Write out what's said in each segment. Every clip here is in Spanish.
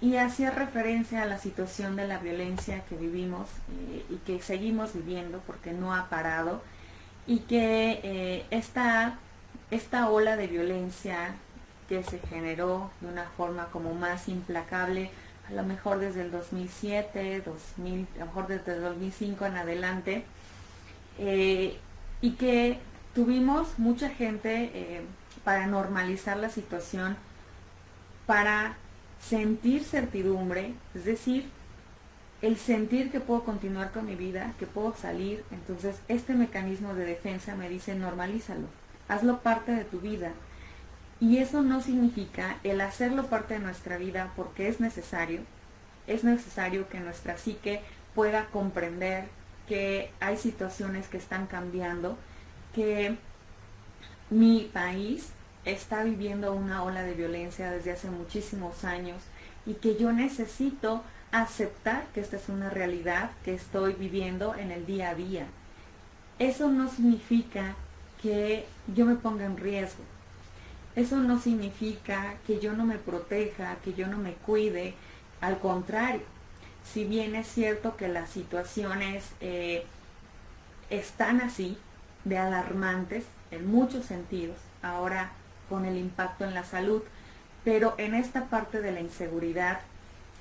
y hacía referencia a la situación de la violencia que vivimos y que seguimos viviendo porque no ha parado, y que esta ola de violencia que se generó de una forma como más implacable, a lo mejor desde el 2007, 2000, a lo mejor desde el 2005 en adelante, eh, y que tuvimos mucha gente para normalizar la situación, para sentir certidumbre, es decir, el sentir que puedo continuar con mi vida, que puedo salir. Entonces este mecanismo de defensa me dice normalízalo, hazlo parte de tu vida. Y eso no significa el hacerlo parte de nuestra vida porque es necesario que nuestra psique pueda comprender que hay situaciones que están cambiando, que mi país está viviendo una ola de violencia desde hace muchísimos años y que yo necesito aceptar que esta es una realidad que estoy viviendo en el día a día. Eso no significa que yo me ponga en riesgo. Eso no significa que yo no me proteja, que yo no me cuide. Al contrario, si bien es cierto que las situaciones están así, de alarmantes en muchos sentidos, ahora con el impacto en la salud, pero en esta parte de la inseguridad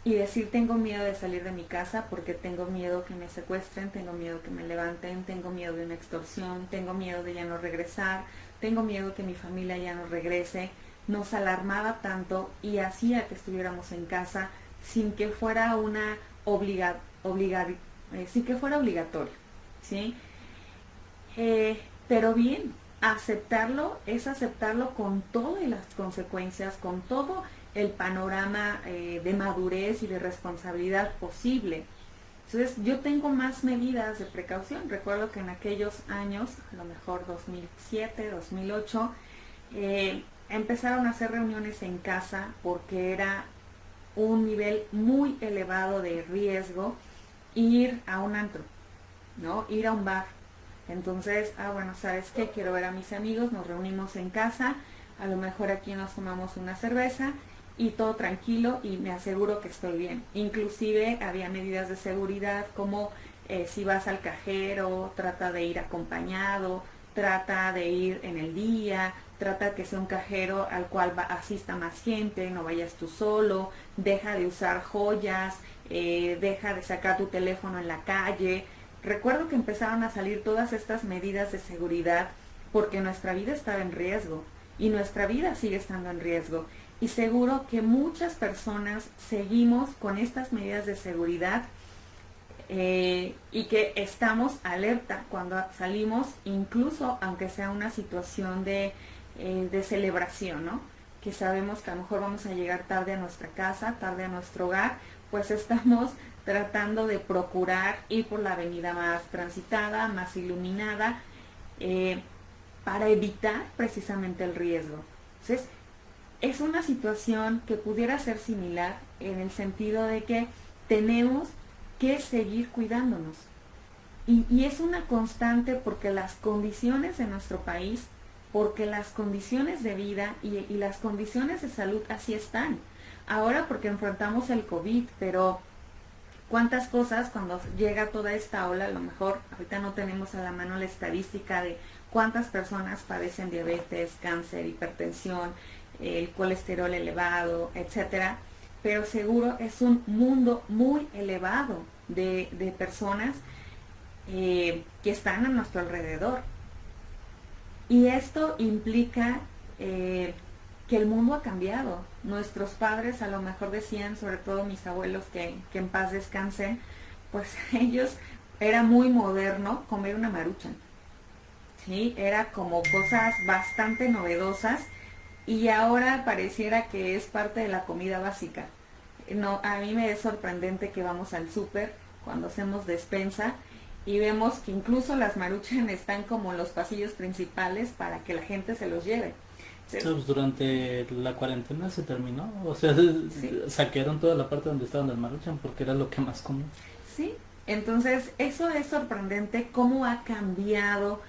y decir tengo miedo de salir de mi casa porque tengo miedo que me secuestren, tengo miedo que me levanten, tengo miedo de una extorsión, tengo miedo de ya no regresar, tengo miedo que mi familia ya no regrese, nos alarmaba tanto y hacía que estuviéramos en casa sin que fuera una sin que fuera obligatorio, ¿sí? Pero bien, aceptarlo es aceptarlo con todas las consecuencias, con todo el panorama de madurez y de responsabilidad posible. Entonces yo tengo más medidas de precaución. Recuerdo que en aquellos años, a lo mejor 2007, 2008, empezaron a hacer reuniones en casa porque era un nivel muy elevado de riesgo ir a un antro, ¿no? Ir a un bar. Entonces, bueno, ¿sabes qué? Quiero ver a mis amigos, nos reunimos en casa, a lo mejor aquí nos tomamos una cerveza y todo tranquilo y me aseguro que estoy bien. Inclusive había medidas de seguridad como si vas al cajero, trata de ir acompañado, trata de ir en el día, trata que sea un cajero al cual asista más gente, no vayas tú solo, deja de usar joyas, deja de sacar tu teléfono en la calle. Recuerdo que empezaron a salir todas estas medidas de seguridad porque nuestra vida estaba en riesgo y nuestra vida sigue estando en riesgo. Y seguro que muchas personas seguimos con estas medidas de seguridad y que estamos alerta cuando salimos, incluso aunque sea una situación de celebración, ¿no? Que sabemos que a lo mejor vamos a llegar tarde a nuestra casa, tarde a nuestro hogar, pues estamos tratando de procurar ir por la avenida más transitada, más iluminada, para evitar precisamente el riesgo. Entonces, es una situación que pudiera ser similar en el sentido de que tenemos que seguir cuidándonos. Y es una constante porque las condiciones de nuestro país, porque las condiciones de vida y las condiciones de salud así están. Ahora porque enfrentamos el COVID, pero cuántas cosas cuando llega toda esta ola, a lo mejor ahorita no tenemos a la mano la estadística de cuántas personas padecen diabetes, cáncer, hipertensión, el colesterol elevado, etcétera, pero seguro es un mundo muy elevado de personas que están a nuestro alrededor. Y esto implica que el mundo ha cambiado. Nuestros padres a lo mejor decían, sobre todo mis abuelos, que en paz descansen, pues ellos era muy moderno comer una maruchan, ¿sí? Era como cosas bastante novedosas y ahora pareciera que es parte de la comida básica. No, a mí me es sorprendente que vamos al súper cuando hacemos despensa y vemos que incluso las maruchan están como en los pasillos principales para que la gente se los lleve. Pues durante la cuarentena se terminó, o sea, Sí. saquearon toda la parte donde estaban las maruchan porque era lo que más común. Sí, entonces eso es sorprendente cómo ha cambiado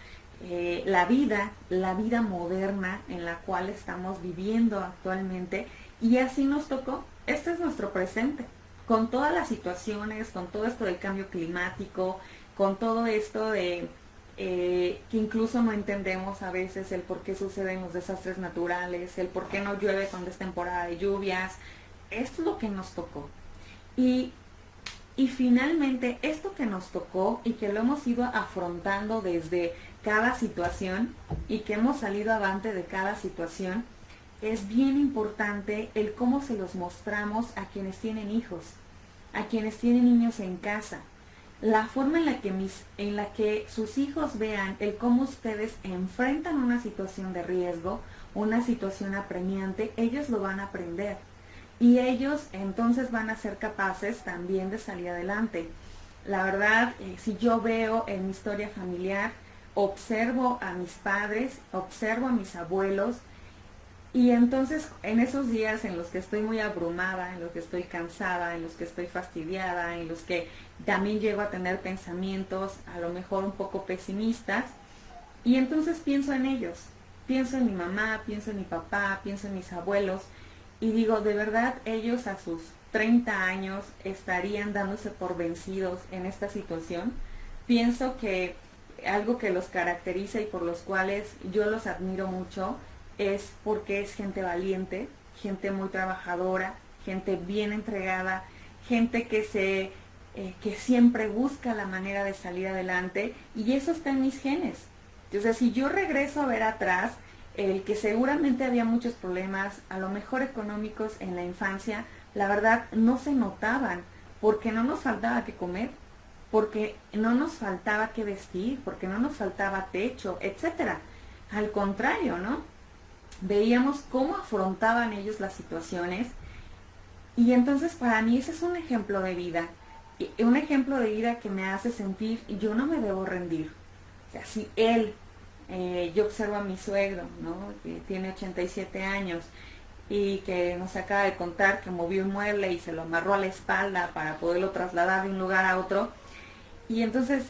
la vida moderna en la cual estamos viviendo actualmente y así nos tocó. este es nuestro presente, con todas las situaciones, con todo esto del cambio climático, con todo esto de que incluso no entendemos a veces el por qué suceden los desastres naturales, el por qué no llueve cuando es temporada de lluvias. Esto es lo que nos tocó. Y, y finalmente, esto que nos tocó y que lo hemos ido afrontando desde cada situación y que hemos salido avante de cada situación, es bien importante el cómo se los mostramos a quienes tienen hijos, a quienes tienen niños en casa. La forma en la que sus hijos vean el cómo ustedes enfrentan una situación de riesgo, una situación apremiante, ellos lo van a aprender. Y ellos entonces van a ser capaces también de salir adelante. La verdad, si yo veo en mi historia familiar, observo a mis padres, observo a mis abuelos, y entonces en esos días en los que estoy muy abrumada, en los que estoy cansada, en los que estoy fastidiada, en los que también llego a tener pensamientos a lo mejor un poco pesimistas, y entonces pienso en ellos, pienso en mi mamá, pienso en mi papá, pienso en mis abuelos, y digo, de verdad ellos a sus 30 años estarían dándose por vencidos en esta situación. Pienso que algo que los caracteriza y por los cuales yo los admiro mucho es porque es gente valiente, gente muy trabajadora, gente bien entregada, gente que siempre busca la manera de salir adelante, y eso está en mis genes. Entonces, si yo regreso a ver atrás, el que seguramente había muchos problemas, a lo mejor económicos en la infancia, la verdad no se notaban, porque no nos faltaba que comer, porque no nos faltaba que vestir, porque no nos faltaba techo, etcétera. Al contrario, ¿no? Veíamos cómo afrontaban ellos las situaciones, y entonces para mí ese es un ejemplo de vida, un ejemplo de vida que me hace sentir yo no me debo rendir. O sea, si yo observo a mi suegro, ¿no?, que tiene 87 años y que nos acaba de contar que movió un mueble y se lo amarró a la espalda para poderlo trasladar de un lugar a otro, y entonces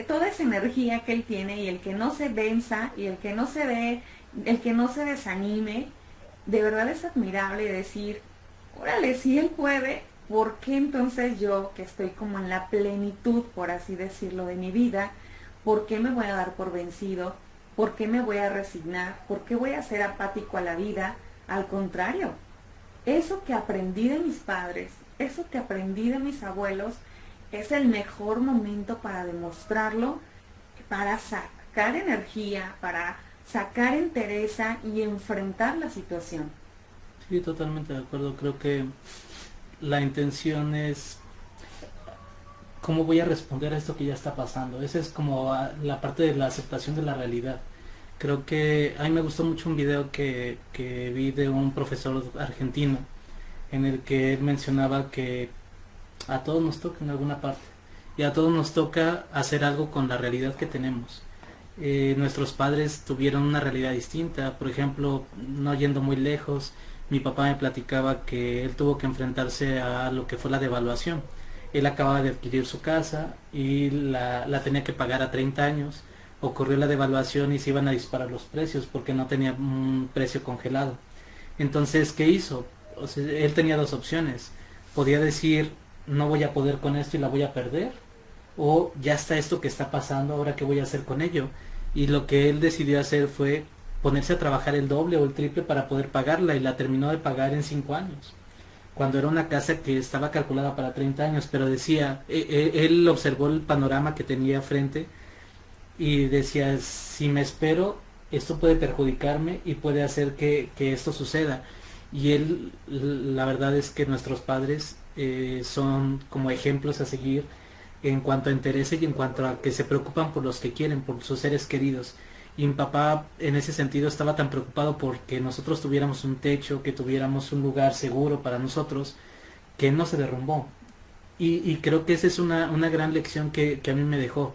toda esa energía que él tiene, y el que no se venza y el que no se desanime, de verdad es admirable decir, órale, si él puede, ¿por qué entonces yo, que estoy como en la plenitud, por así decirlo, de mi vida, por qué me voy a dar por vencido? ¿Por qué me voy a resignar? ¿Por qué voy a ser apático a la vida? Al contrario, eso que aprendí de mis padres, eso que aprendí de mis abuelos, es el mejor momento para demostrarlo, para sacar energía, para sacar entereza y enfrentar la situación. Sí, totalmente de acuerdo. Creo que la intención es cómo voy a responder a esto que ya está pasando. Esa es como la parte de la aceptación de la realidad. Creo que a mí me gustó mucho un video que vi de un profesor argentino, en el que él mencionaba que a todos nos toca en alguna parte, y a todos nos toca hacer algo con la realidad que tenemos. Nuestros padres tuvieron una realidad distinta. Por ejemplo, no yendo muy lejos, mi papá me platicaba que él tuvo que enfrentarse a lo que fue la devaluación. Él acababa de adquirir su casa y la tenía que pagar a 30 años. Ocurrió la devaluación y se iban a disparar los precios porque no tenía un precio congelado. Entonces, ¿qué hizo? O sea, él tenía dos opciones. Podía decir, no voy a poder con esto y la voy a perder, o ya está esto que está pasando, ahora qué voy a hacer con ello. Y lo que él decidió hacer fue ponerse a trabajar el doble o el triple para poder pagarla, y la terminó de pagar en 5 años, cuando era una casa que estaba calculada para 30 años. Pero decía, él observó el panorama que tenía frente y decía, si me espero, esto puede perjudicarme y puede hacer que esto suceda. Y él, la verdad es que nuestros padres son como ejemplos a seguir en cuanto a interés y en cuanto a que se preocupan por los que quieren, por sus seres queridos. Y mi papá en ese sentido estaba tan preocupado porque nosotros tuviéramos un techo, que tuviéramos un lugar seguro para nosotros, que no se derrumbó. Y creo que esa es una gran lección que a mí me dejó.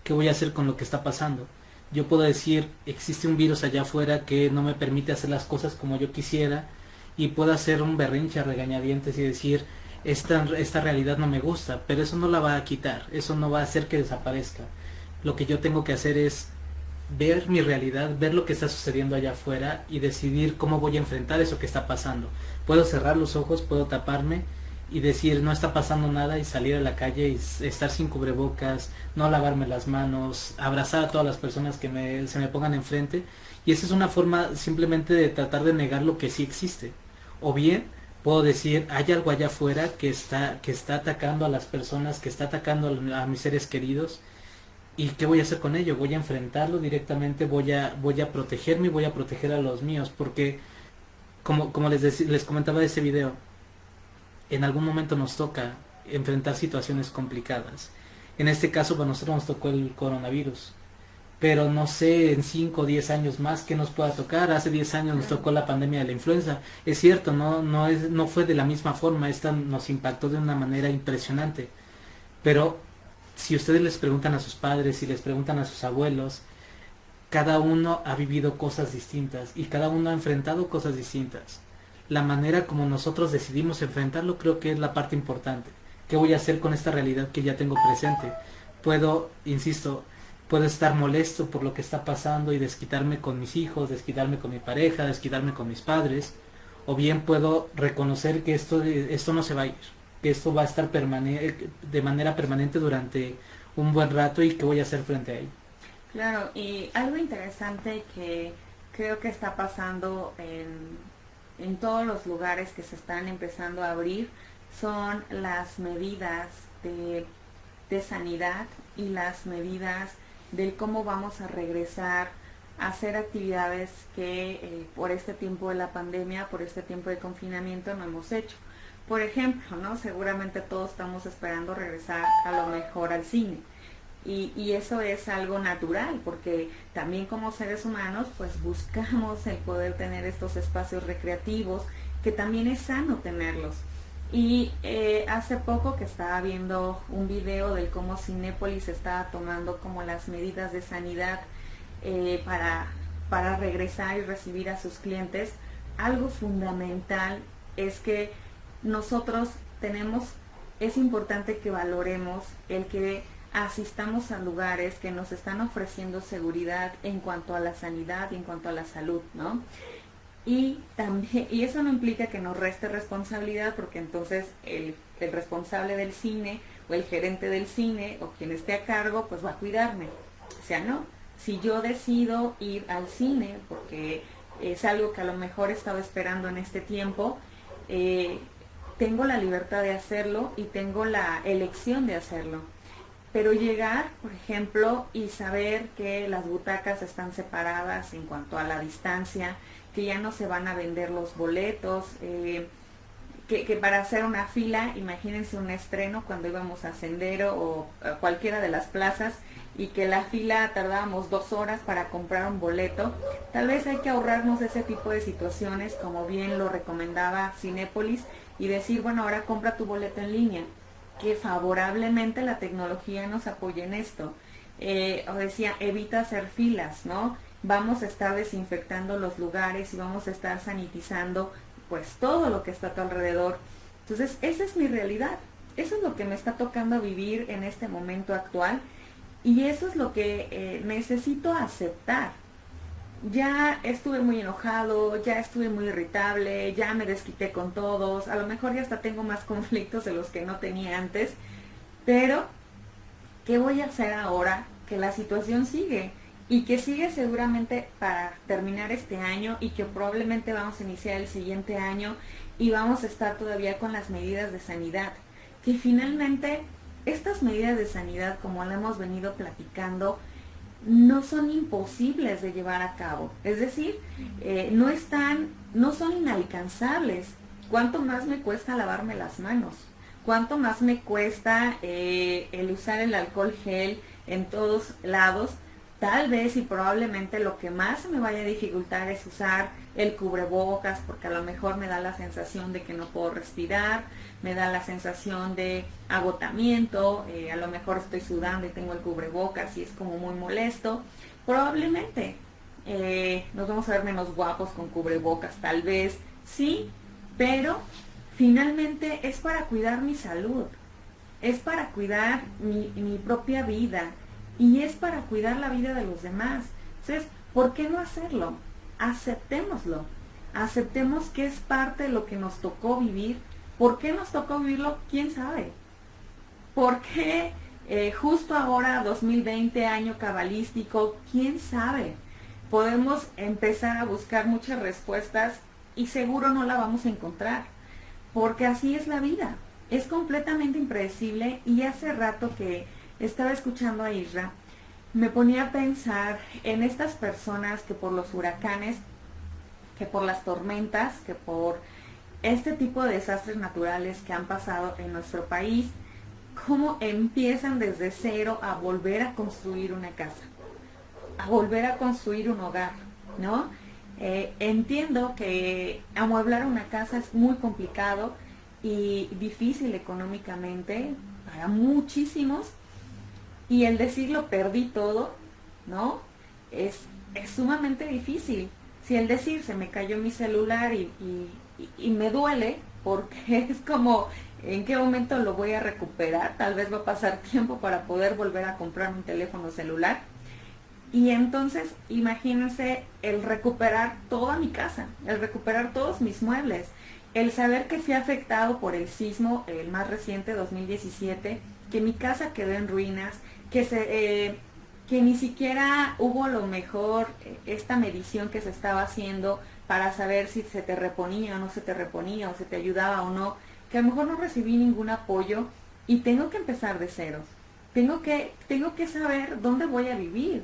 ¿Qué voy a hacer con lo que está pasando? Yo puedo decir, existe un virus allá afuera que no me permite hacer las cosas como yo quisiera, y puedo hacer un berrinche a regañadientes y decir, esta realidad no me gusta, pero eso no la va a quitar, eso no va a hacer que desaparezca. Lo que yo tengo que hacer es ver mi realidad, ver lo que está sucediendo allá afuera y decidir cómo voy a enfrentar eso que está pasando. Puedo cerrar los ojos, puedo taparme y decir no está pasando nada y salir a la calle y estar sin cubrebocas, no lavarme las manos, abrazar a todas las personas que se me pongan enfrente. Y esa es una forma simplemente de tratar de negar lo que sí existe. O bien puedo decir hay algo allá afuera que está atacando a las personas, que está atacando a mis seres queridos. ¿Y qué voy a hacer con ello? Voy a enfrentarlo directamente, voy a protegerme y voy a proteger a los míos, porque como les comentaba de ese video, en algún momento nos toca enfrentar situaciones complicadas. En este caso, para nosotros nos tocó el coronavirus, pero no sé en 5 o 10 años más qué nos pueda tocar. Hace 10 años nos tocó la pandemia de la influenza. Es cierto, no fue de la misma forma, esta nos impactó de una manera impresionante, pero si ustedes les preguntan a sus padres, si les preguntan a sus abuelos, cada uno ha vivido cosas distintas y cada uno ha enfrentado cosas distintas. La manera como nosotros decidimos enfrentarlo creo que es la parte importante. ¿Qué voy a hacer con esta realidad que ya tengo presente? Puedo estar molesto por lo que está pasando y desquitarme con mis hijos, desquitarme con mi pareja, desquitarme con mis padres, o bien puedo reconocer que esto no se va a ir, que esto va a estar de manera permanente durante un buen rato y qué voy a hacer frente a ello. Claro, y algo interesante que creo que está pasando en todos los lugares que se están empezando a abrir son las medidas de sanidad y las medidas del cómo vamos a regresar a hacer actividades que por este tiempo de la pandemia, por este tiempo de confinamiento no hemos hecho. Por ejemplo, ¿no? Seguramente todos estamos esperando regresar a lo mejor al cine. Y eso es algo natural, porque también como seres humanos, pues buscamos el poder tener estos espacios recreativos, que también es sano tenerlos. Y hace poco que estaba viendo un video de cómo Cinépolis estaba tomando como las medidas de sanidad para regresar y recibir a sus clientes, algo fundamental es que nosotros es importante que valoremos el que asistamos a lugares que nos están ofreciendo seguridad en cuanto a la sanidad y en cuanto a la salud, ¿no? Y eso no implica que nos reste responsabilidad, porque entonces el responsable del cine o el gerente del cine o quien esté a cargo pues va a cuidarme. O sea, no, si yo decido ir al cine porque es algo que a lo mejor he estado esperando en este tiempo, tengo la libertad de hacerlo y tengo la elección de hacerlo. Pero llegar, por ejemplo, y saber que las butacas están separadas en cuanto a la distancia, que ya no se van a vender los boletos, que para hacer una fila, imagínense un estreno cuando íbamos a Sendero o a cualquiera de las plazas, y que la fila tardábamos 2 horas para comprar un boleto. Tal vez hay que ahorrarnos ese tipo de situaciones, como bien lo recomendaba Cinépolis, y decir, bueno, ahora compra tu boleto en línea, que favorablemente la tecnología nos apoya en esto. Os decía, evita hacer filas, ¿no? Vamos a estar desinfectando los lugares y vamos a estar sanitizando pues todo lo que está a tu alrededor. Entonces, esa es mi realidad. Eso es lo que me está tocando vivir en este momento actual, y eso es lo que necesito aceptar. Ya estuve muy enojado, ya estuve muy irritable, ya me desquité con todos, a lo mejor ya hasta tengo más conflictos de los que no tenía antes, pero ¿qué voy a hacer ahora que la situación sigue? Y que sigue seguramente para terminar este año, y que probablemente vamos a iniciar el siguiente año y vamos a estar todavía con las medidas de sanidad. Que finalmente estas medidas de sanidad, como la hemos venido platicando, no son imposibles de llevar a cabo. Es decir, no son inalcanzables. ¿Cuánto más me cuesta lavarme las manos? ¿Cuánto más me cuesta el usar el alcohol gel en todos lados? Tal vez y probablemente lo que más me vaya a dificultar es usar el cubrebocas, porque a lo mejor me da la sensación de que no puedo respirar, me da la sensación de agotamiento, a lo mejor estoy sudando y tengo el cubrebocas y es como muy molesto. Probablemente nos vamos a ver menos guapos con cubrebocas, tal vez, sí, pero finalmente es para cuidar mi salud, es para cuidar mi propia vida, y es para cuidar la vida de los demás. Entonces, ¿por qué no hacerlo? Aceptémoslo. Aceptemos que es parte de lo que nos tocó vivir. ¿Por qué nos tocó vivirlo? ¿Quién sabe? ¿Por qué justo ahora, 2020, año cabalístico? ¿Quién sabe? Podemos empezar a buscar muchas respuestas y seguro no la vamos a encontrar, porque así es la vida. Es completamente impredecible y hace rato que estaba escuchando a Isra, me ponía a pensar en estas personas que por los huracanes, que por las tormentas, que por este tipo de desastres naturales que han pasado en nuestro país, cómo empiezan desde cero a volver a construir una casa, a volver a construir un hogar, ¿no? Entiendo que amueblar una casa es muy complicado y difícil económicamente para muchísimos, y el decirlo perdí todo, ¿no? Es sumamente difícil. Si el decir se me cayó mi celular y me duele, porque es como en qué momento lo voy a recuperar, tal vez va a pasar tiempo para poder volver a comprar un teléfono celular. Y entonces imagínense el recuperar toda mi casa, el recuperar todos mis muebles, el saber que fui afectado por el sismo, el más reciente, 2017, que mi casa quedó en ruinas, que ni siquiera hubo a lo mejor esta medición que se estaba haciendo para saber si se te reponía o no se te reponía, o se te ayudaba o no, que a lo mejor no recibí ningún apoyo y tengo que empezar de cero. Tengo que saber dónde voy a vivir.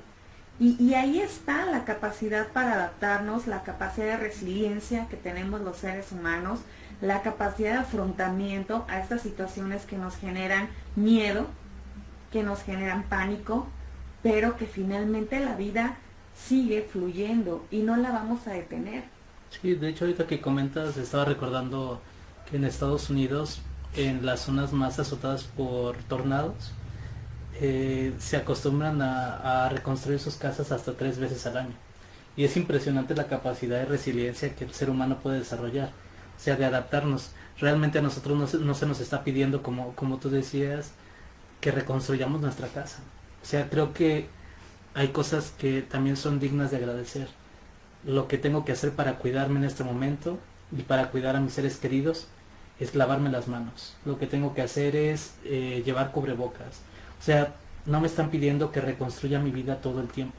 Y ahí está la capacidad para adaptarnos, la capacidad de resiliencia que tenemos los seres humanos, la capacidad de afrontamiento a estas situaciones que nos generan miedo, que nos generan pánico, pero que finalmente la vida sigue fluyendo y no la vamos a detener. Sí, de hecho ahorita que comentas, estaba recordando que en Estados Unidos, en las zonas más azotadas por tornados, se acostumbran a reconstruir sus casas hasta 3 veces al año. Y es impresionante la capacidad de resiliencia que el ser humano puede desarrollar, o sea, de adaptarnos. Realmente a nosotros no se nos está pidiendo, como tú decías, que reconstruyamos nuestra casa. O sea, creo que hay cosas que también son dignas de agradecer. Lo que tengo que hacer para cuidarme en este momento y para cuidar a mis seres queridos es lavarme las manos. Lo que tengo que hacer es llevar cubrebocas. O sea, no me están pidiendo que reconstruya mi vida todo el tiempo.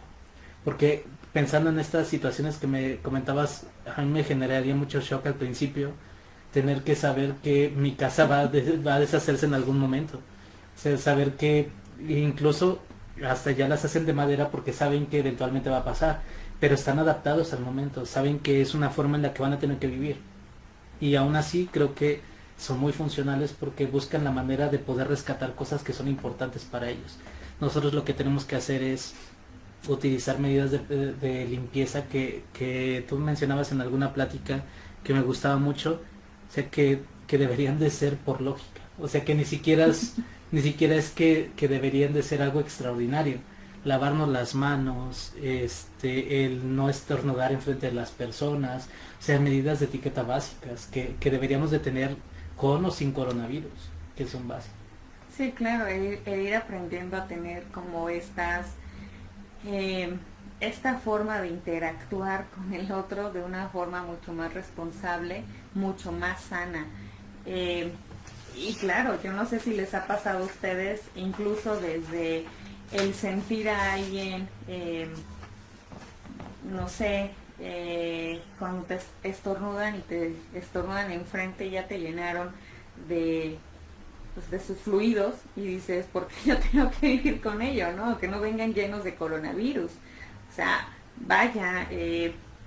Porque pensando en estas situaciones que me comentabas, a mí me generaría mucho shock al principio tener que saber que mi casa va a deshacerse en algún momento. O sea, saber que incluso hasta ya las hacen de madera porque saben que eventualmente va a pasar, pero están adaptados al momento, saben que es una forma en la que van a tener que vivir. Y aún así creo que son muy funcionales porque buscan la manera de poder rescatar cosas que son importantes para ellos. Nosotros lo que tenemos que hacer es utilizar medidas de limpieza que tú mencionabas en alguna plática que me gustaba mucho, o sea, que deberían de ser por lógica, o sea, que ni siquiera es que deberían de ser algo extraordinario. Lavarnos las manos, el no estornudar enfrente de las personas, o sea, medidas de etiqueta básicas que deberíamos de tener con o sin coronavirus, que son básicas. Sí, claro, ir aprendiendo a tener como esta forma de interactuar con el otro de una forma mucho más responsable, mucho más sana. Y claro, yo no sé si les ha pasado a ustedes, incluso desde el sentir a alguien, no sé, cuando te estornudan y te estornudan enfrente, ya te llenaron de, pues, de sus fluidos y dices, ¿por qué yo tengo que vivir con ello, no? Que no vengan llenos de coronavirus. O sea, vaya,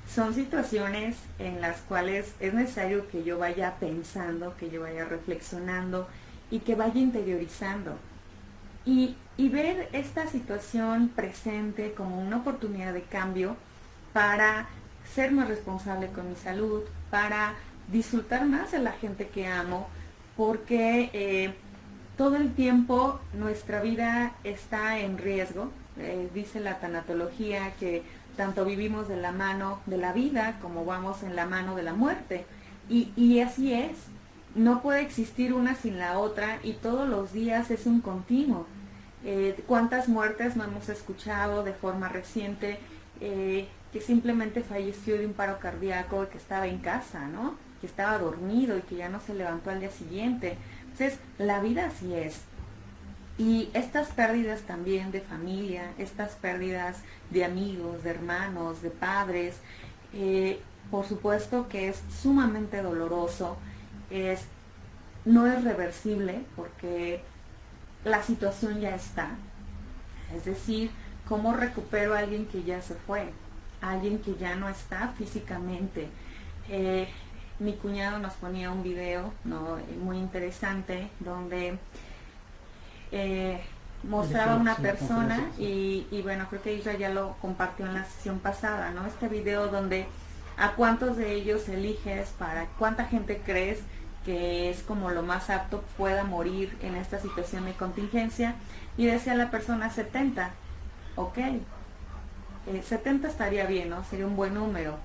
son situaciones en las cuales es necesario que yo vaya pensando, que yo vaya reflexionando y que vaya interiorizando. Y ver esta situación presente como una oportunidad de cambio para ser más responsable con mi salud, para disfrutar más de la gente que amo, porque todo el tiempo nuestra vida está en riesgo. Dice la tanatología que tanto vivimos de la mano de la vida como vamos en la mano de la muerte. Y así es, no puede existir una sin la otra y todos los días es un continuo. ¿Cuántas muertes no hemos escuchado de forma reciente que simplemente falleció de un paro cardíaco, que estaba en casa, ¿no? Que estaba dormido y que ya no se levantó al día siguiente. Entonces, la vida así es. Y estas pérdidas también de familia, estas pérdidas de amigos, de hermanos, de padres, por supuesto que es sumamente doloroso, no es reversible porque la situación ya está. Es decir, ¿cómo recupero a alguien que ya se fue? A alguien que ya no está físicamente. Mi cuñado nos ponía un video, ¿no?, muy interesante donde mostraba una persona y bueno, creo que Isra ya lo compartió en la sesión pasada, ¿no? Este video donde a cuántos de ellos eliges, para cuánta gente crees que es como lo más apto pueda morir en esta situación de contingencia, y decía la persona 70, ok, 70 estaría bien, ¿no? Sería un buen número.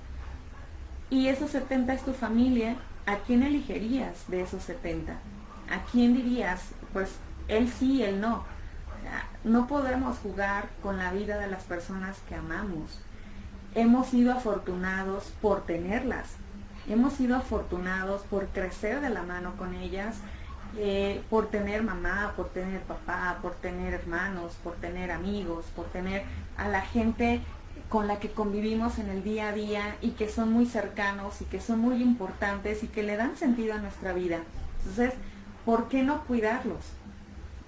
Y esos 70 es tu familia. ¿A quién elegirías de esos 70? ¿A quién dirías, pues, él sí, él no? O sea, no podemos jugar con la vida de las personas que amamos. Hemos sido afortunados por tenerlas. Hemos sido afortunados por crecer de la mano con ellas, por tener mamá, por tener papá, por tener hermanos, por tener amigos, por tener a la gente con la que convivimos en el día a día y que son muy cercanos y que son muy importantes y que le dan sentido a nuestra vida. Entonces, ¿por qué no cuidarlos?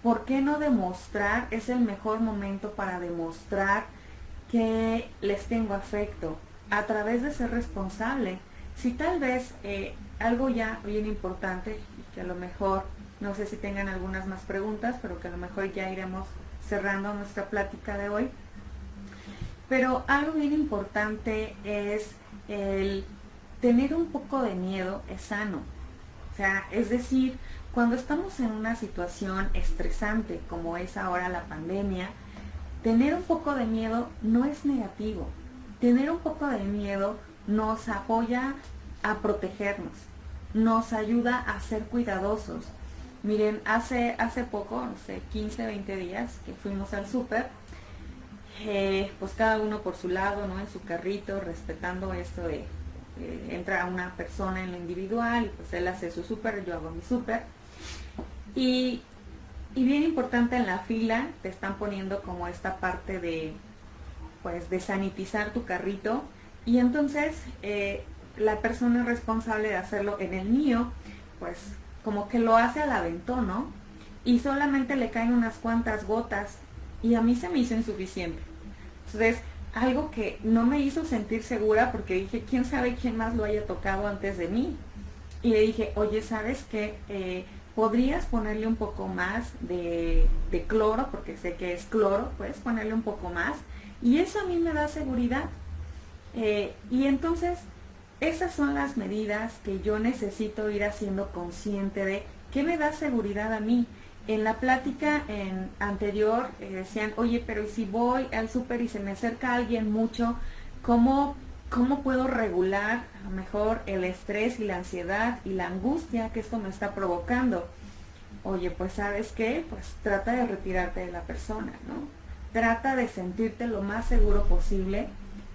¿Por qué no demostrar? Es el mejor momento para demostrar que les tengo afecto a través de ser responsable. Si tal vez algo ya bien importante, que a lo mejor, no sé si tengan algunas más preguntas, pero que a lo mejor ya iremos cerrando nuestra plática de hoy. Pero algo bien importante es el tener un poco de miedo es sano. O sea, es decir, cuando estamos en una situación estresante como es ahora la pandemia, tener un poco de miedo no es negativo. Tener un poco de miedo nos apoya a protegernos, nos ayuda a ser cuidadosos. Miren, hace poco, no sé, 15, 20 días que fuimos al súper, pues cada uno por su lado, ¿no?, en su carrito, respetando esto de entra una persona en lo individual y pues él hace su súper, yo hago mi súper. Y bien importante, en la fila te están poniendo como esta parte de, pues, de sanitizar tu carrito, y entonces la persona responsable de hacerlo en el mío, pues como que lo hace al aventón, ¿no? Y solamente le caen unas cuantas gotas y a mí se me hizo insuficiente. Entonces, algo que no me hizo sentir segura, porque dije, ¿quién sabe quién más lo haya tocado antes de mí? Y le dije, oye, ¿sabes qué? ¿Podrías ponerle un poco más de cloro? Porque sé que es cloro, puedes ponerle un poco más. Y eso a mí me da seguridad. Y entonces, esas son las medidas que yo necesito ir haciendo consciente de qué me da seguridad a mí. En la plática anterior decían, oye, pero si voy al súper y se me acerca alguien mucho, ¿cómo puedo regular a lo mejor el estrés y la ansiedad y la angustia que esto me está provocando? Oye, pues ¿sabes qué? Pues trata de retirarte de la persona, ¿no? Trata de sentirte lo más seguro posible,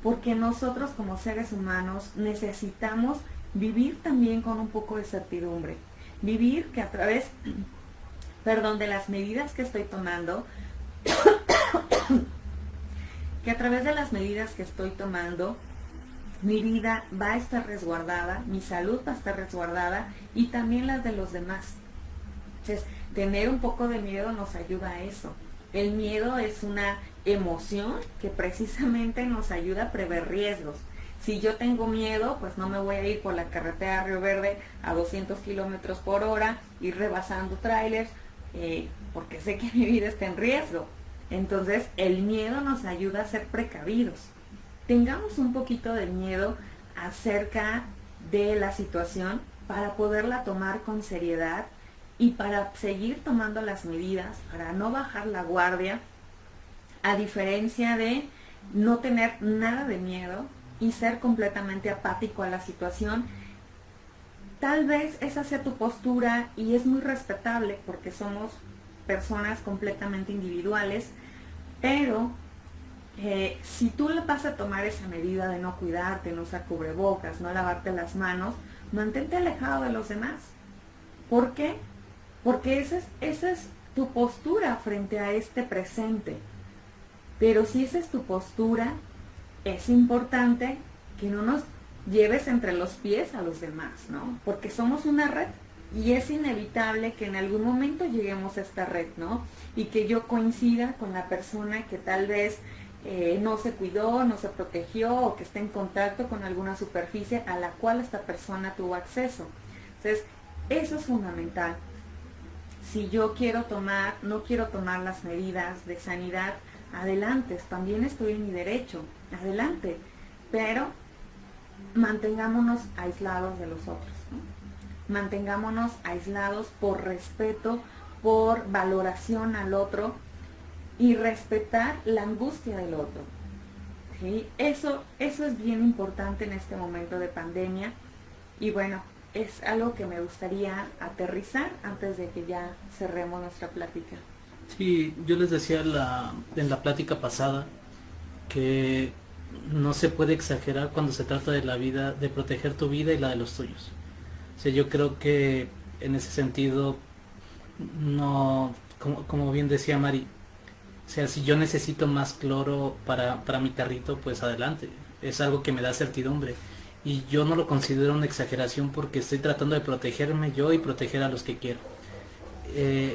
porque nosotros como seres humanos necesitamos vivir también con un poco de certidumbre. Vivir que a través, de las medidas que estoy tomando, mi vida va a estar resguardada, mi salud va a estar resguardada y también las de los demás. Entonces, tener un poco de miedo nos ayuda a eso. El miedo es una emoción que precisamente nos ayuda a prever riesgos. Si yo tengo miedo, pues no me voy a ir por la carretera Río Verde a 200 kilómetros por hora, ir rebasando trailers, porque sé que mi vida está en riesgo. Entonces, el miedo nos ayuda a ser precavidos. Tengamos un poquito de miedo acerca de la situación para poderla tomar con seriedad y para seguir tomando las medidas, para no bajar la guardia, a diferencia de no tener nada de miedo y ser completamente apático a la situación. Tal vez esa sea tu postura y es muy respetable porque somos personas completamente individuales, pero Si tú le vas a tomar esa medida de no cuidarte, no usar cubrebocas, no lavarte las manos, mantente alejado de los demás. ¿Por qué? Porque esa es tu postura frente a este presente. Pero si esa es tu postura, es importante que no nos lleves entre los pies a los demás, ¿no? Porque somos una red y es inevitable que en algún momento lleguemos a esta red, ¿no? Y que yo coincida con la persona que tal vez no se cuidó, no se protegió o que esté en contacto con alguna superficie a la cual esta persona tuvo acceso. Entonces, eso es fundamental. Si yo no quiero tomar las medidas de sanidad, adelante, también estoy en mi derecho, adelante, pero mantengámonos aislados de los otros, ¿no? Mantengámonos aislados por respeto, por valoración al otro y respetar la angustia del otro, ¿sí? Eso es bien importante en este momento de pandemia y bueno, es algo que me gustaría aterrizar antes de que ya cerremos nuestra plática. Sí, yo les decía en la plática pasada que no se puede exagerar cuando se trata de la vida, de proteger tu vida y la de los tuyos. O sea, yo creo que en ese sentido, no, como bien decía Mari, o sea, si yo necesito más cloro para mi carrito, pues adelante. Es algo que me da certidumbre. Y yo no lo considero una exageración porque estoy tratando de protegerme yo y proteger a los que quiero.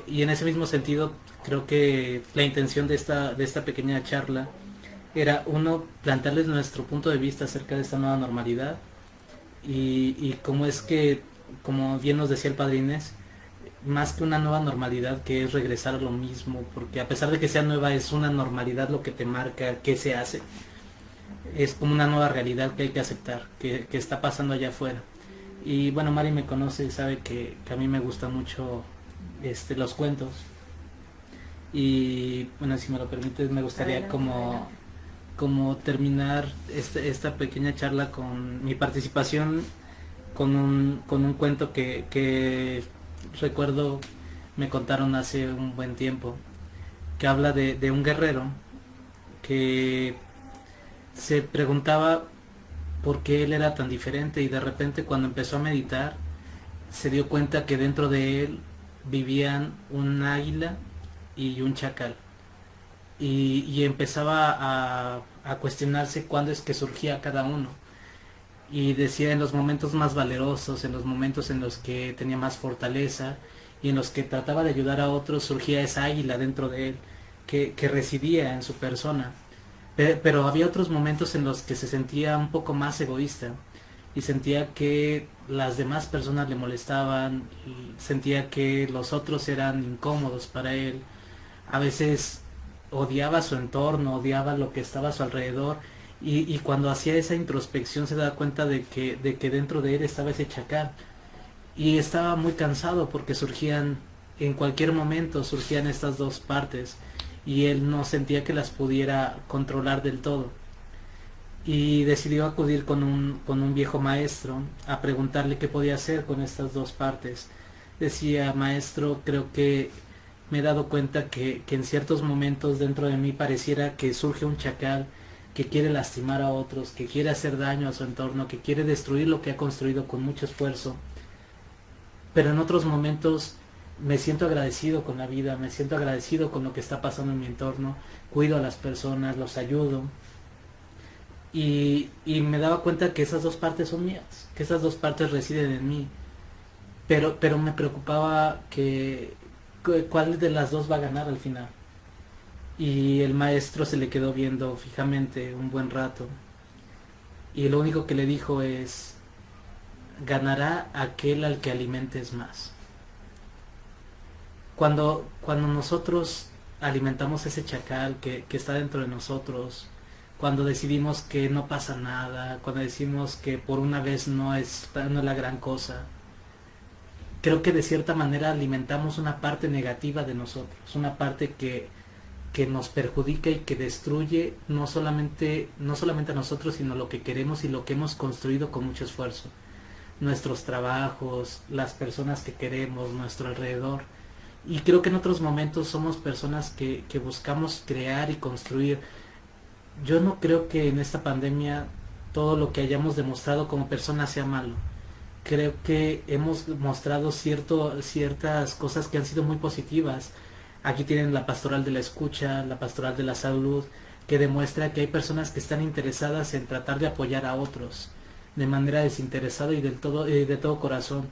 Y en ese mismo sentido, creo que la intención de esta pequeña charla era, uno, plantearles nuestro punto de vista acerca de esta nueva normalidad y cómo es que, como bien nos decía el Padre Inés, más que una nueva normalidad que es regresar a lo mismo, porque a pesar de que sea nueva, es una normalidad lo que te marca qué se hace. Es como una nueva realidad que hay que aceptar, que está pasando allá afuera. Y bueno, Mari me conoce y sabe que a mí me gustan mucho los cuentos. Y bueno, si me lo permites, me gustaría Adelante, como adelante. terminar esta pequeña charla con mi participación con un cuento que recuerdo me contaron hace un buen tiempo, que habla de un guerrero que se preguntaba por qué él era tan diferente y de repente cuando empezó a meditar se dio cuenta que dentro de él vivían un águila y un chacal y empezaba a cuestionarse cuándo es que surgía cada uno y decía en los momentos más valerosos, en los momentos en los que tenía más fortaleza y en los que trataba de ayudar a otros surgía esa águila dentro de él que residía en su persona. Pero había otros momentos en los que se sentía un poco más egoísta y sentía que las demás personas le molestaban y sentía que los otros eran incómodos para él. A veces odiaba su entorno, odiaba lo que estaba a su alrededor y cuando hacía esa introspección se daba cuenta de que dentro de él estaba ese chacal y estaba muy cansado porque surgían, en cualquier momento surgían estas dos partes y él no sentía que las pudiera controlar del todo y decidió acudir con un viejo maestro a preguntarle qué podía hacer con estas dos partes. Decía: maestro, creo que me he dado cuenta que en ciertos momentos dentro de mí pareciera que surge un chacal que quiere lastimar a otros, que quiere hacer daño a su entorno, que quiere destruir lo que ha construido con mucho esfuerzo, pero en otros momentos me siento agradecido con la vida, me siento agradecido con lo que está pasando en mi entorno, cuido a las personas, los ayudo y me daba cuenta que esas dos partes son mías, que esas dos partes residen en mí, pero me preocupaba cuál de las dos va a ganar al final. Y el maestro se le quedó viendo fijamente un buen rato y lo único que le dijo es: ganará aquel al que alimentes más. Cuando nosotros alimentamos ese chacal que está dentro de nosotros, cuando decidimos que no pasa nada, cuando decimos que por una vez no es la gran cosa, creo que de cierta manera alimentamos una parte negativa de nosotros, una parte que nos perjudica y que destruye no solamente a nosotros, sino lo que queremos y lo que hemos construido con mucho esfuerzo. Nuestros trabajos, las personas que queremos, nuestro alrededor. Y creo que en otros momentos somos personas que buscamos crear y construir Yo no creo que en esta pandemia todo lo que hayamos demostrado como personas sea malo. Creo que hemos mostrado ciertas cosas que han sido muy positivas. Aquí tienen la pastoral de la escucha, la pastoral de la salud, que demuestra que hay personas que están interesadas en tratar de apoyar a otros de manera desinteresada y de todo corazón.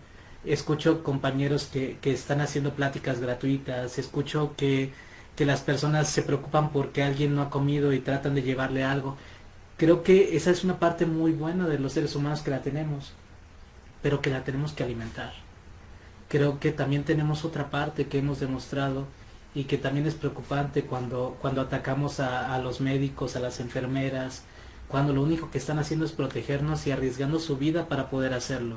Escucho compañeros que están haciendo pláticas gratuitas, escucho que las personas se preocupan porque alguien no ha comido y tratan de llevarle algo. Creo que esa es una parte muy buena de los seres humanos que la tenemos, pero que la tenemos que alimentar. Creo que también tenemos otra parte que hemos demostrado y que también es preocupante cuando atacamos a los médicos, a las enfermeras, cuando lo único que están haciendo es protegernos y arriesgando su vida para poder hacerlo.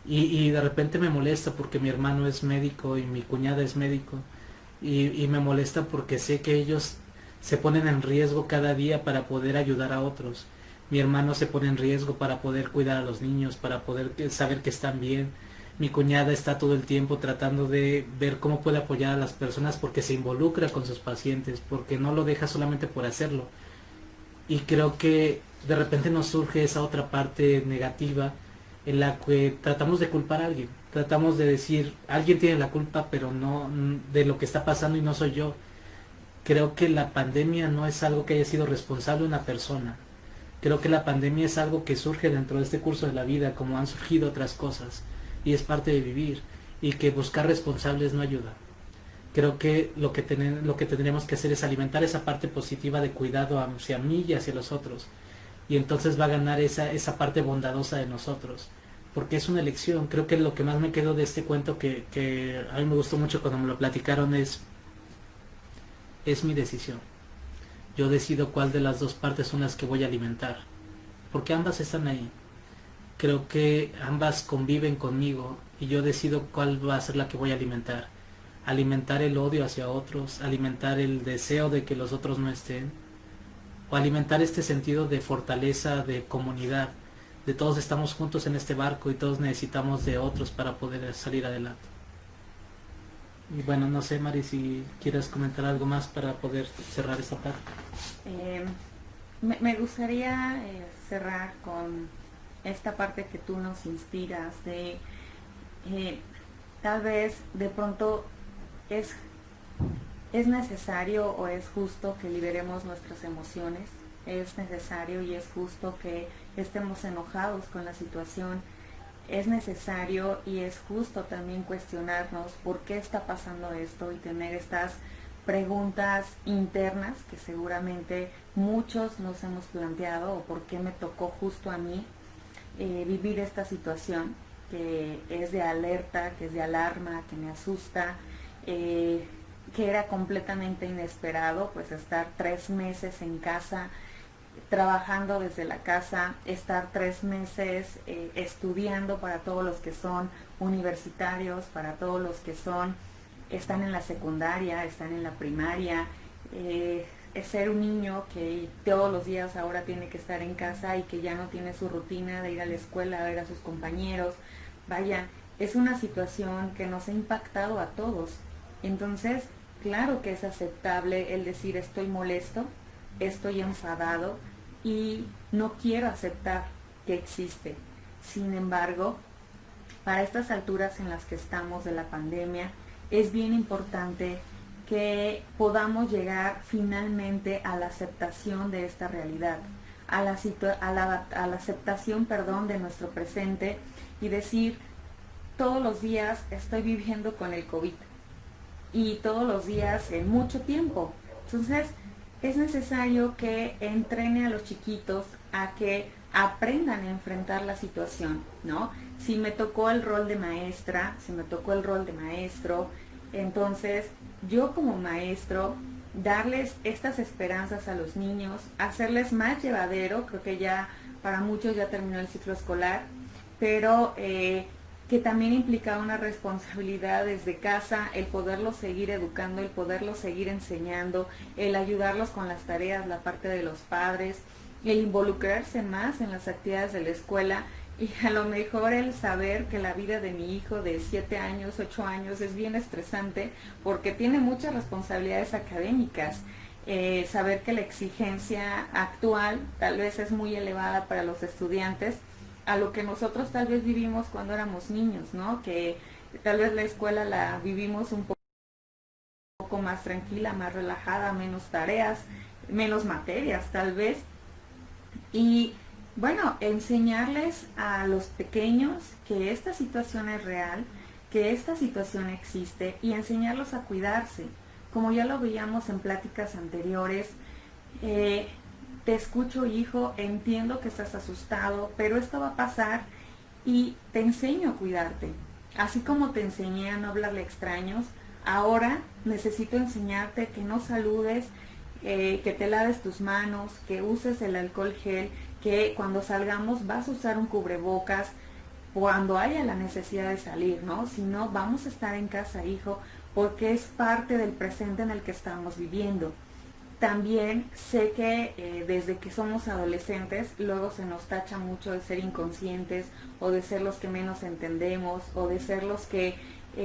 Y de repente me molesta porque mi hermano es médico y mi cuñada es médico y me molesta porque sé que ellos se ponen en riesgo cada día para poder ayudar a otros. Mi hermano se pone en riesgo para poder cuidar a los niños, para poder saber que están bien. Mi cuñada está todo el tiempo tratando de ver cómo puede apoyar a las personas porque se involucra con sus pacientes, porque no lo deja solamente por hacerlo. Y creo que de repente nos surge esa otra parte negativa en la que tratamos de culpar a alguien. Tratamos de decir, alguien tiene la culpa, pero no de lo que está pasando y no soy yo. Creo que la pandemia no es algo que haya sido responsable una persona. Creo que la pandemia es algo que surge dentro de este curso de la vida, como han surgido otras cosas, y es parte de vivir, y que buscar responsables no ayuda. Creo que lo que tendríamos que hacer es alimentar esa parte positiva de cuidado hacia mí y hacia los otros, y entonces va a ganar esa parte bondadosa de nosotros, porque es una elección. Creo que lo que más me quedó de este cuento que a mí me gustó mucho cuando me lo platicaron es mi decisión. Yo decido cuál de las dos partes son las que voy a alimentar, porque ambas están ahí. Creo que ambas conviven conmigo y yo decido cuál va a ser la que voy a alimentar. Alimentar el odio hacia otros, alimentar el deseo de que los otros no estén, o alimentar este sentido de fortaleza, de comunidad, de todos estamos juntos en este barco y todos necesitamos de otros para poder salir adelante. Y bueno, no sé, Mari, si quieres comentar algo más para poder cerrar esta parte. Eh, me gustaría cerrar con esta parte que tú nos inspiras de tal vez de pronto es, es necesario o es justo que liberemos nuestras emociones, es necesario y es justo que estemos enojados con la situación, es necesario y es justo también cuestionarnos por qué está pasando esto y tener estas preguntas internas que seguramente muchos nos hemos planteado, o por qué me tocó justo a mí vivir esta situación que es de alerta, que es de alarma, que me asusta, que era completamente inesperado, pues estar 3 meses en casa, trabajando desde la casa, estar 3 meses estudiando para todos los que son universitarios, para todos los que están en la secundaria, están en la primaria, es ser un niño que todos los días ahora tiene que estar en casa y que ya no tiene su rutina de ir a la escuela, a ver a sus compañeros. Vaya, es una situación que nos ha impactado a todos. Entonces, claro que es aceptable el decir estoy molesto, estoy enfadado y no quiero aceptar que existe. Sin embargo, para estas alturas en las que estamos de la pandemia, es bien importante que podamos llegar finalmente a la aceptación de esta realidad, a la aceptación, perdón, de nuestro presente y decir, todos los días estoy viviendo con el COVID y todos los días en mucho tiempo. Entonces, es necesario que entrene a los chiquitos a que aprendan a enfrentar la situación, ¿no? Si me tocó el rol de maestra, si me tocó el rol de maestro, entonces yo como maestro darles estas esperanzas a los niños, hacerles más llevadero, creo que ya para muchos ya terminó el ciclo escolar, pero que también implica una responsabilidad desde casa, el poderlos seguir educando, el poderlos seguir enseñando, el ayudarlos con las tareas, la parte de los padres, el involucrarse más en las actividades de la escuela y a lo mejor el saber que la vida de mi hijo de 7 años, 8 años es bien estresante porque tiene muchas responsabilidades académicas saber que la exigencia actual tal vez es muy elevada para los estudiantes a lo que nosotros tal vez vivimos cuando éramos niños, ¿no? Que tal vez la escuela la vivimos un poco más tranquila, más relajada, menos tareas, menos materias tal vez. Y bueno, enseñarles a los pequeños que esta situación es real, que esta situación existe y enseñarlos a cuidarse. Como ya lo veíamos en pláticas anteriores, eh, te escucho hijo, entiendo que estás asustado, pero esto va a pasar y te enseño a cuidarte. Así como te enseñé a no hablarle a extraños, ahora necesito enseñarte que no saludes, que te laves tus manos, que uses el alcohol gel, que cuando salgamos vas a usar un cubrebocas cuando haya la necesidad de salir, ¿no? Si no, vamos a estar en casa, hijo, porque es parte del presente en el que estamos viviendo. También sé que desde que somos adolescentes luego se nos tacha mucho de ser inconscientes o de ser los que menos entendemos o de ser los que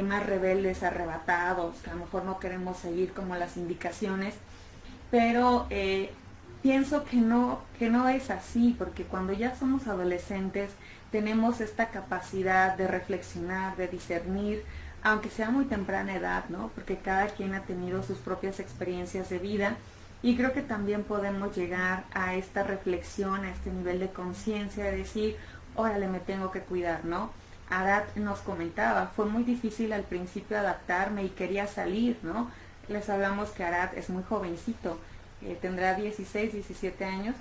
más rebeldes, arrebatados, que a lo mejor no queremos seguir como las indicaciones, pero pienso que no es así, porque cuando ya somos adolescentes tenemos esta capacidad de reflexionar, de discernir, aunque sea muy temprana edad, ¿no? Porque cada quien ha tenido sus propias experiencias de vida y creo que también podemos llegar a esta reflexión, a este nivel de conciencia, de decir, órale, me tengo que cuidar, ¿no? Arad nos comentaba, fue muy difícil al principio adaptarme y quería salir, ¿no? Les hablamos que Arad es muy jovencito, tendrá 16, 17 años,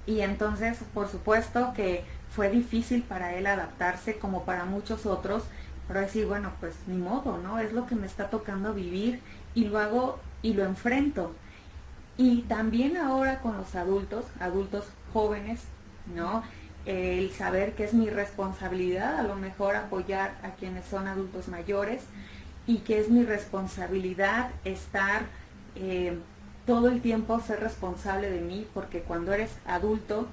y entonces por supuesto que fue difícil para él adaptarse como para muchos otros, pero decir, bueno, pues ni modo, ¿no? Es lo que me está tocando vivir y lo hago y lo enfrento. Y también ahora con los adultos, adultos jóvenes, ¿no? El saber que es mi responsabilidad a lo mejor apoyar a quienes son adultos mayores y que es mi responsabilidad estar todo el tiempo ser responsable de mí, porque cuando eres adulto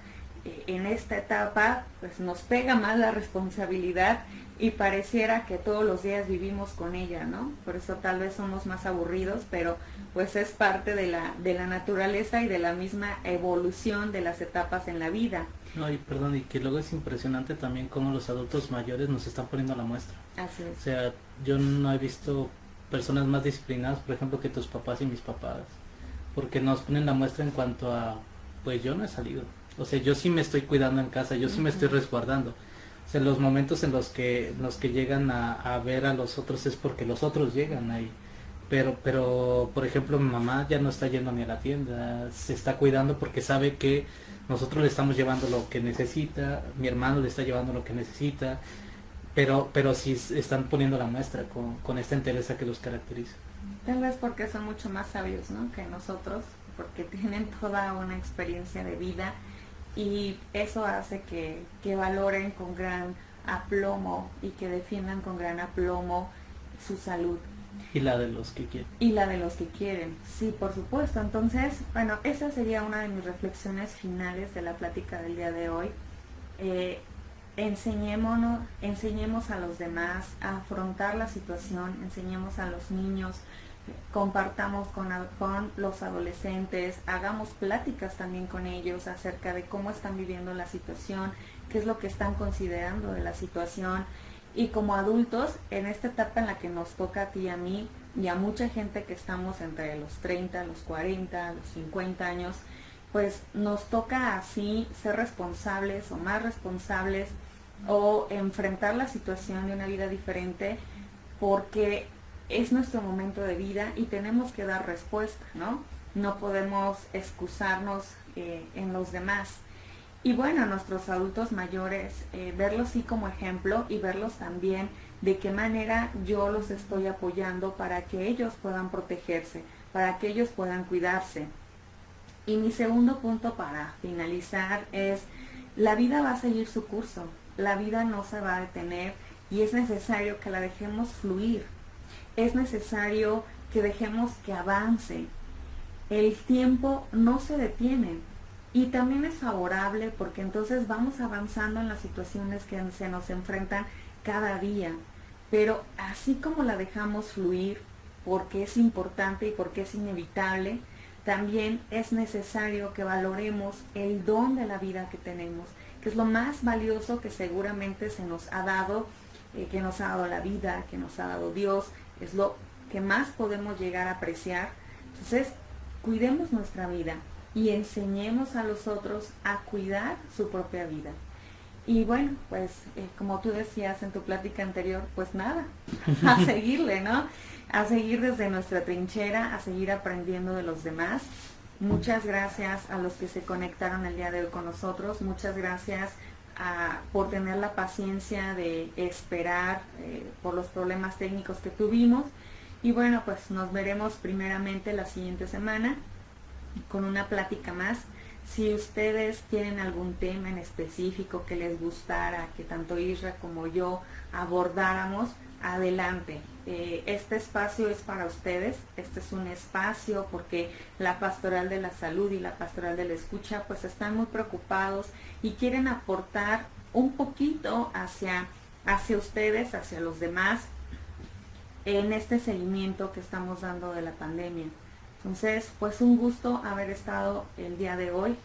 en esta etapa pues nos pega más la responsabilidad y pareciera que todos los días vivimos con ella, ¿no? Por eso tal vez somos más aburridos, pero pues es parte de la naturaleza y de la misma evolución de las etapas en la vida. No, y perdón, y que luego es impresionante también cómo los adultos mayores nos están poniendo a la muestra. Así es. O sea, yo no he visto personas más disciplinadas, por ejemplo, que tus papás y mis papás, porque nos ponen la muestra en cuanto a, pues yo no he salido. O sea, yo sí me estoy cuidando en casa, yo sí me estoy resguardando. O sea, los momentos en los que llegan a ver a los otros es porque los otros llegan ahí. Pero, por ejemplo, mi mamá ya no está yendo ni a la tienda, se está cuidando porque sabe que nosotros le estamos llevando lo que necesita, mi hermano le está llevando lo que necesita, pero sí están poniendo la muestra con esta entereza que los caracteriza. Tal vez porque son mucho más sabios, ¿no? Que nosotros, porque tienen toda una experiencia de vida y eso hace que valoren con gran aplomo y que defiendan con gran aplomo su salud. Y la de los que quieren. Y la de los que quieren, sí, por supuesto. Entonces, bueno, esa sería una de mis reflexiones finales de la plática del día de hoy. Enseñemos a los demás a afrontar la situación, enseñemos a los niños, compartamos con los adolescentes, hagamos pláticas también con ellos acerca de cómo están viviendo la situación, qué es lo que están considerando de la situación. Y como adultos, en esta etapa en la que nos toca a ti y a mí, y a mucha gente que estamos entre los 30, los 40, los 50 años, pues nos toca así ser responsables o más responsables o enfrentar la situación de una vida diferente porque es nuestro momento de vida y tenemos que dar respuesta, ¿no? No podemos excusarnos en los demás. Y bueno, nuestros adultos mayores, verlos sí como ejemplo y verlos también de qué manera yo los estoy apoyando para que ellos puedan protegerse, para que ellos puedan cuidarse. Y mi segundo punto para finalizar es, la vida va a seguir su curso, la vida no se va a detener y es necesario que la dejemos fluir, es necesario que dejemos que avance. El tiempo no se detiene. Y también es favorable porque entonces vamos avanzando en las situaciones que se nos enfrentan cada día. Pero así como la dejamos fluir, porque es importante y porque es inevitable, también es necesario que valoremos el don de la vida que tenemos, que es lo más valioso que seguramente se nos ha dado, que nos ha dado la vida, que nos ha dado Dios, es lo que más podemos llegar a apreciar. Entonces, cuidemos nuestra vida y enseñemos a los otros a cuidar su propia vida. Y bueno, pues como tú decías en tu plática anterior, pues nada, a seguirle, ¿no? A seguir desde nuestra trinchera, a seguir aprendiendo de los demás. Muchas gracias a los que se conectaron el día de hoy con nosotros. Muchas gracias por tener la paciencia de esperar por los problemas técnicos que tuvimos. Y bueno, pues nos veremos primeramente la siguiente semana con una plática más. Si ustedes tienen algún tema en específico que les gustara que tanto Isra como yo abordáramos, adelante. Este espacio es para ustedes, este es un espacio porque la Pastoral de la Salud y la Pastoral de la Escucha pues están muy preocupados y quieren aportar un poquito hacia ustedes, hacia los demás, en este seguimiento que estamos dando de la pandemia. Entonces, pues un gusto haber estado el día de hoy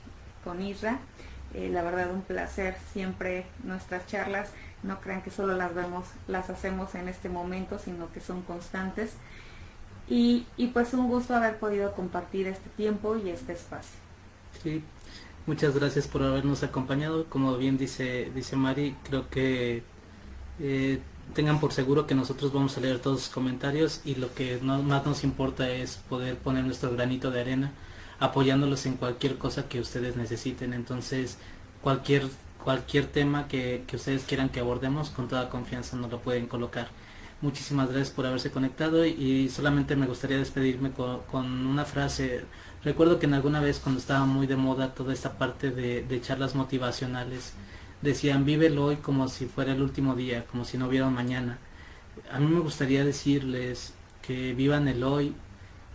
con Isra. La verdad, un placer siempre nuestras charlas. No crean que solo las hacemos en este momento, sino que son constantes. Y pues un gusto haber podido compartir este tiempo y este espacio. Sí, muchas gracias por habernos acompañado. Como bien dice Mari, creo que tengan por seguro que nosotros vamos a leer todos sus comentarios y lo que más nos importa es poder poner nuestro granito de arena apoyándolos en cualquier cosa que ustedes necesiten. Entonces cualquier tema que ustedes quieran que abordemos, con toda confianza nos lo pueden colocar. Muchísimas gracias por haberse conectado y solamente me gustaría despedirme con una frase. Recuerdo que en alguna vez cuando estaba muy de moda toda esta parte de charlas motivacionales, decían vívelo hoy como si fuera el último día, como si no hubiera un mañana. A mí me gustaría decirles que vivan el hoy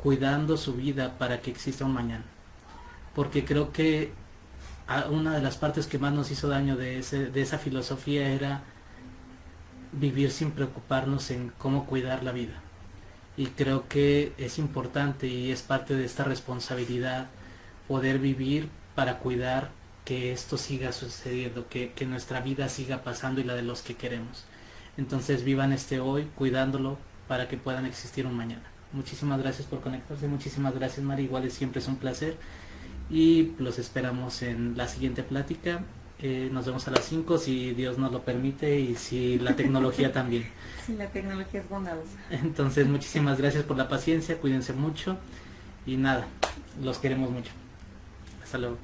cuidando su vida para que exista un mañana, porque creo que una de las partes que más nos hizo daño de esa filosofía era vivir sin preocuparnos en cómo cuidar la vida. Y creo que es importante y es parte de esta responsabilidad poder vivir para cuidar que esto siga sucediendo, que nuestra vida siga pasando y la de los que queremos. Entonces vivan este hoy cuidándolo para que puedan existir un mañana. Muchísimas gracias por conectarse, muchísimas gracias Mari, igual siempre es un placer y los esperamos en la siguiente plática. Nos vemos a las 5 si Dios nos lo permite y si la tecnología también. Sí, la tecnología es bondadosa. Entonces muchísimas gracias por la paciencia, cuídense mucho y nada, los queremos mucho. Hasta luego.